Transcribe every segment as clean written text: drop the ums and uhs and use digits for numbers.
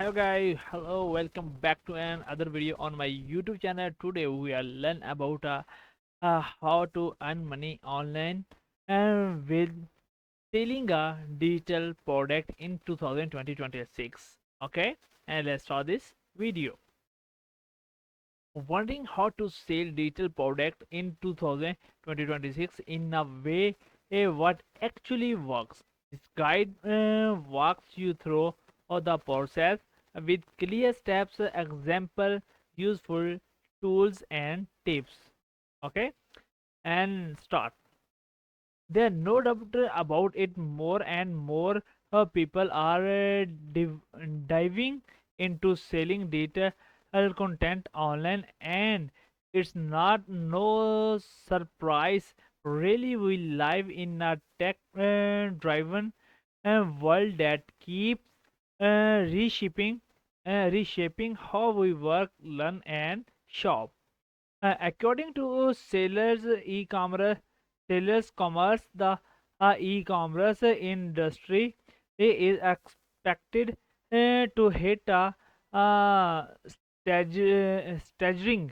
Hello guys, hello, welcome back to another video on my YouTube channel. Today we are learn about how to earn money online and with selling a digital product in 2026. Okay, and let's start this video. Wondering how to sell digital product in 2026 in a way what actually works. This guide walks you through all the process with clear steps, example, useful tools and tips. Okay, and start. There are no doubt about it. More and more people are diving into selling digital content online, and it's not no surprise. Really, we live in a tech driven world that keeps reshaping how we work, learn, and shop. According to Sellers Commerce, the e-commerce industry is expected to hit a staggering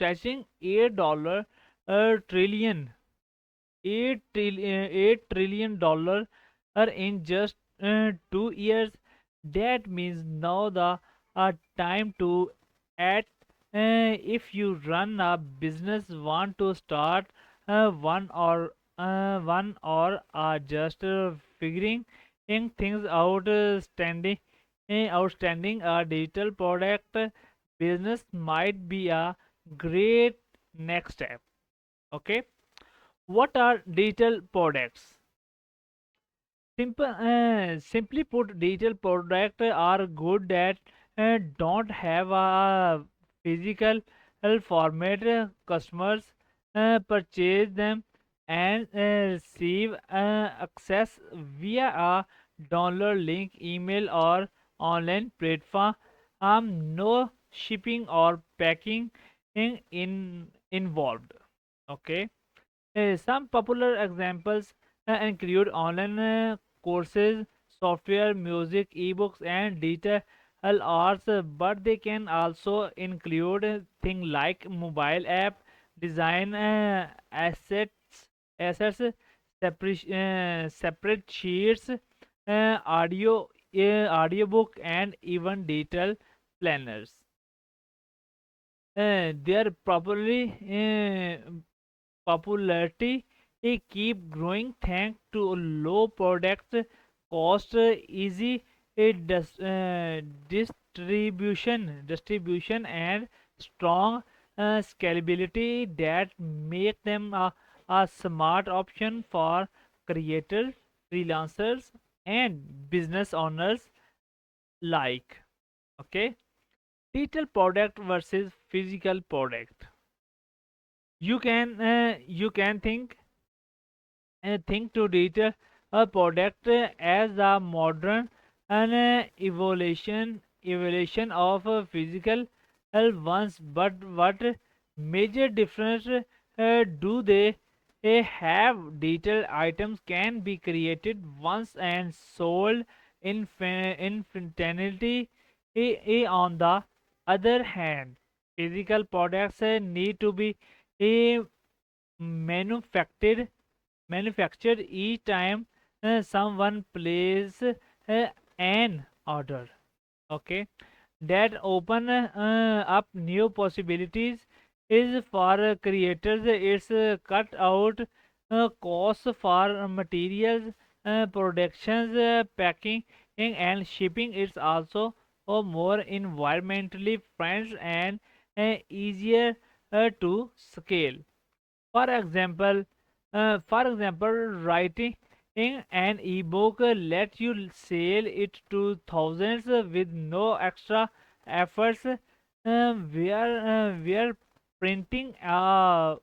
$8 trillion $8 trillion in just 2 years. That means now the time to act. If you run a business, want to start one or are just figuring things out, outstanding a digital product business might be a great next step. Okay, what are digital products? Simply put, digital products are good that don't have a physical format. Customers purchase them and receive access via a download link, email, or online platform. No shipping or packing involved. Okay. Some popular examples include online courses, software, music, ebooks, and digital arts, but they can also include things like mobile app, design assets, separate sheets, audiobook, and even digital planners. They are properly popularity keep growing thanks to low product cost, easy distribution, and strong scalability that make them a smart option for creators, freelancers, and business owners like. Okay, digital product versus physical product. You can think to digital a product as a modern and evolution of physical ones. But what major difference do they have? Digital items can be created once and sold infinitely. On the other hand, physical products need to be uh, manufactured manufactured each time someone places an order. Okay, that open up new possibilities is for creators. It's cut out costs for materials, productions, packing, and shipping. It's also more environmentally friendly and easier to scale. For example, writing an ebook lets you sell it to thousands with no extra efforts. We are printing a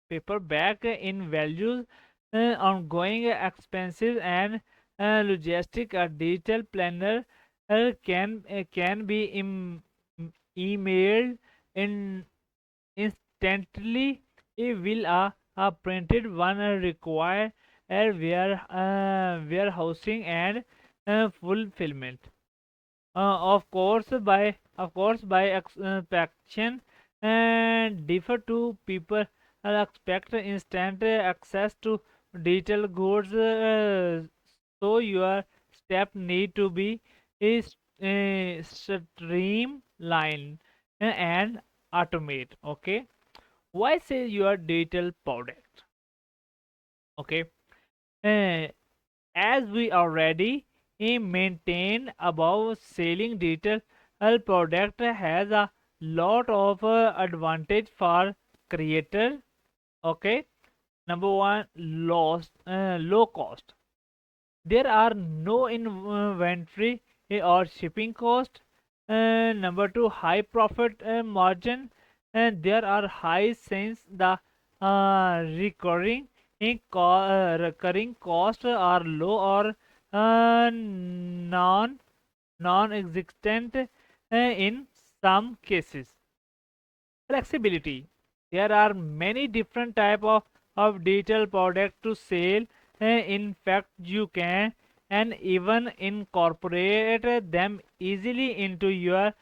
paperback in values, ongoing expenses, and logistic. A digital planner can be emailed in instantly. Will a printed one require warehousing and fulfillment. Of course, by action and differ to people expect instant access to digital goods, so your step need to be is streamlined and automate. Okay, why say your digital product? Okay, uh, as we already maintain above, selling digital product has a lot of advantage for creator. Okay, number one, low cost. There are no inventory or shipping cost. Number two, high profit margin, and there are high since the recurring costs are low or non-existent in some cases. Flexibility. There are many different of digital product to sell. In fact, you can and even incorporate them easily into your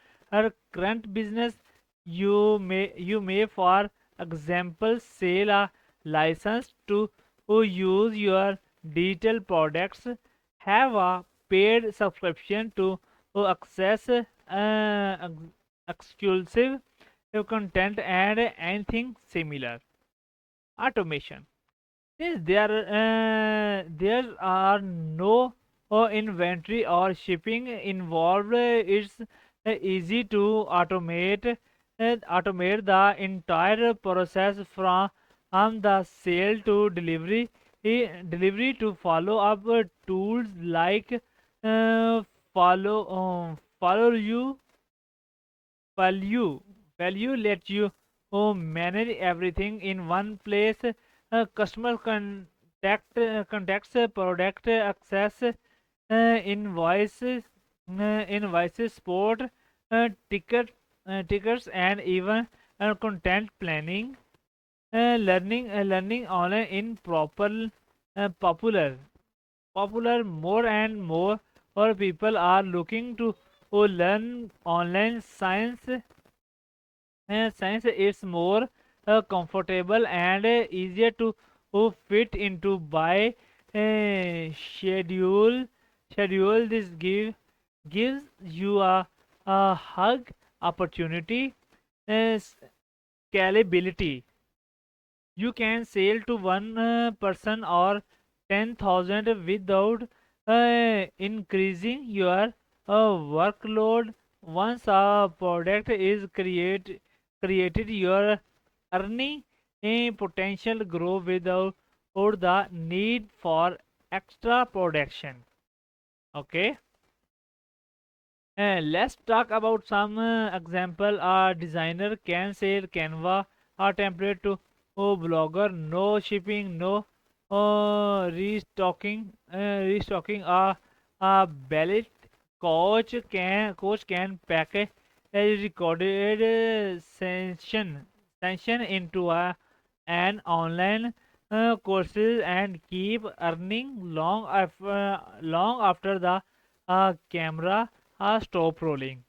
current business. You may for example sell a license to use your digital products, have a paid subscription to access exclusive content and anything similar. Automation. Since there are no inventory or shipping involved, it's easy to automate the entire process from the sale to delivery. Delivery to follow up tools like follow you value value let you manage everything in one place. Customer contacts, product access, invoices, support, tickets, and even content planning. Learning online in popular more and more or people are looking to learn online science is more comfortable and easier to fit into by schedule. This gives you a hug opportunity. uh, Scalability. You can sell to one person or 10,000 without increasing your workload. Once a product is created, your earning potential grow without or the need for extra production. Okay. Let's talk about some example. A designer can sell Canva, a template to blogger, no shipping, no restocking. A ballet coach can package a recorded session into an online courses and keep earning long after the camera stop rolling.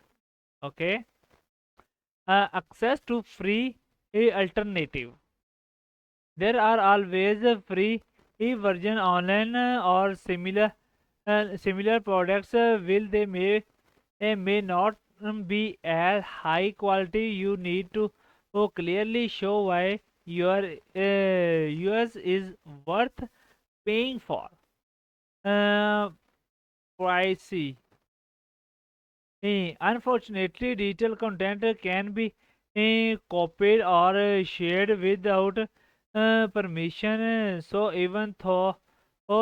Okay. Access to free alternative. There are always a free version online or similar products. Will they may not be as high quality. You need to clearly show why your US is worth paying for. Uh, Pricey. Unfortunately, digital content can be copied or shared without permission. So even though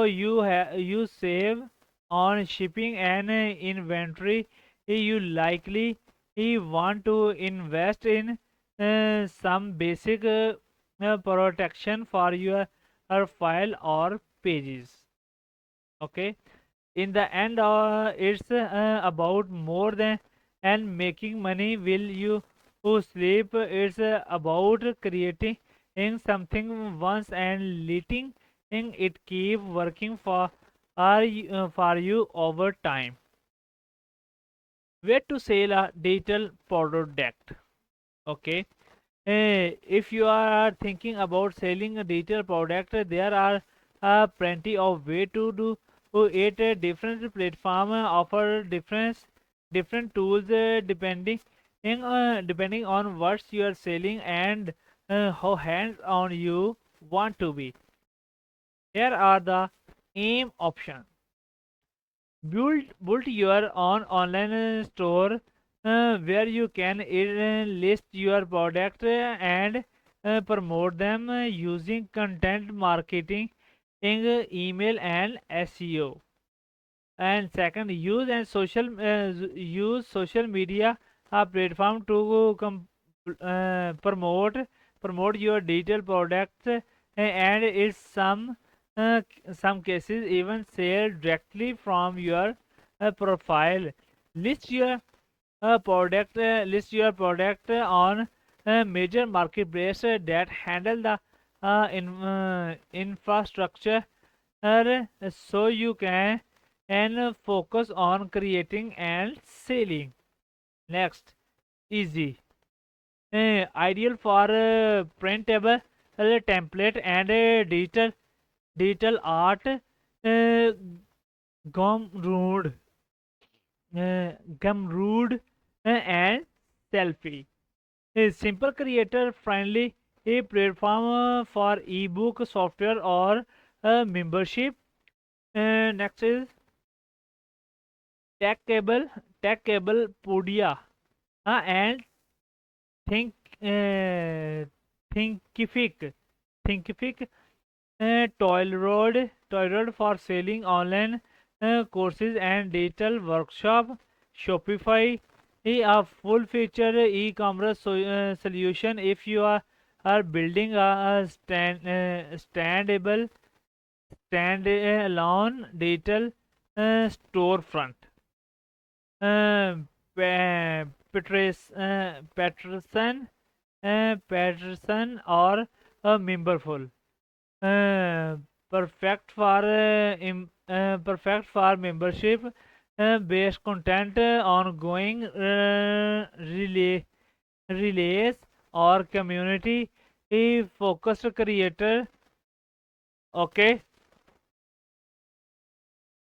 you save on shipping and inventory, you likely want to invest in some basic protection for your file or pages. Okay, in the end it's about more than and making money. Will you who sleep? It's about creating in something once and letting it keep working for you over time. Where to sell a digital product? Okay. If you are thinking about selling a digital product, there are plenty of way to do it. Different platform offer different tools depending on what you are selling and how hands on you want to be. Here are the aim option. Build your own online store where you can list your product and promote them using content marketing, email and SEO. And second, use social media platform to promote your digital products and in some cases even sell directly from your profile. List your list your product on major marketplace that handle the infrastructure so you can and focus on creating and selling. Next, easy. Ideal for printable template and digital art. Gumroad, Gumroad and Selfie. A simple creator friendly a platform for ebook software or membership. Next is Tech Cable Podia and Think uh, Thinkific Thinkific Toil Road for selling online courses and digital workshop. Shopify a full feature e-commerce solution if you are building a standalone digital storefront. Patterson Patterson or a memberful. Uh, perfect for membership based content, ongoing relays or community focused creator. Okay.